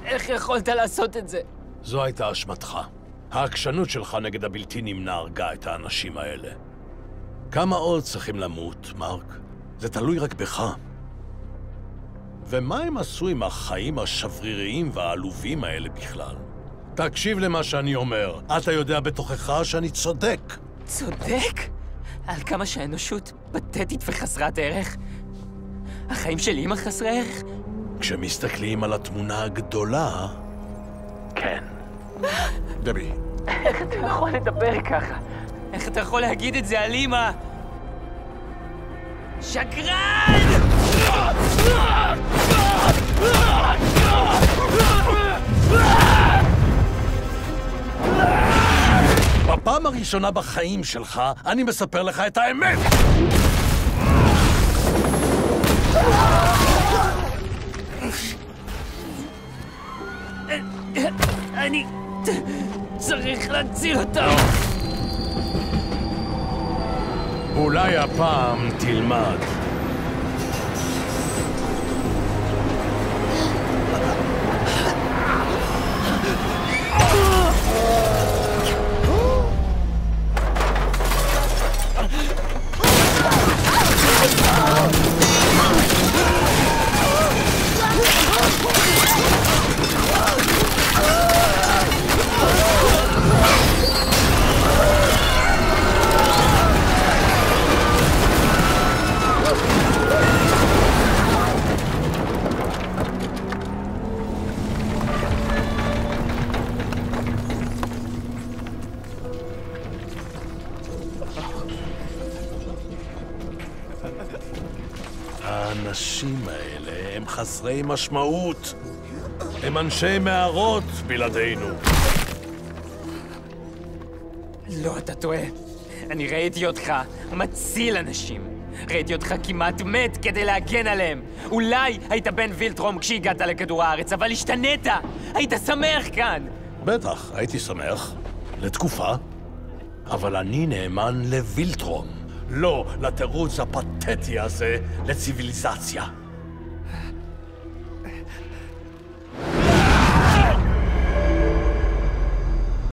איך יכולת לעשות את זה? זו הייתה אשמתך. העקשנות שלך נגד הבלתי נמנע הרגה את האנשים האלה. כמה עוד צריכים למות, מרק? זה תלוי רק בך. ומה הם עשו עם החיים השבריריים והעלובים האלה בכלל? תקשיב למה שאני אומר. אתה יודע בתוכך שאני צודק. צודק? על כמה שהאנושות פתטית וחסרת ערך? החיים של אמא חסרי ערך? כשמסתכלים על התמונה הגדולה... כן. דבי. איך אתה יכול לדבר ככה? איך אתה יכול להגיד את זה על אמא? שקרן! בפעם הראשונה בחיים שלך, אני מספר לך את האמת! אני צריך להציל אותו! אולי הפעם תלמד. האנשים האלה הם חסרי משמעות. הם אנשי מערות בלעדינו. לא, אתה טועה. אני ראיתי אותך מציל אנשים. ראיתי אותך כמעט מת כדי להגן עליהם. אולי היית בן וילטרום כשהגעת לכדור הארץ, אבל השתנית. היית שמח כאן. בטח, הייתי שמח. לתקופה. אבל אני נאמן לווילטרום. לא לתירוץ הפתטי הזה לציוויליזציה.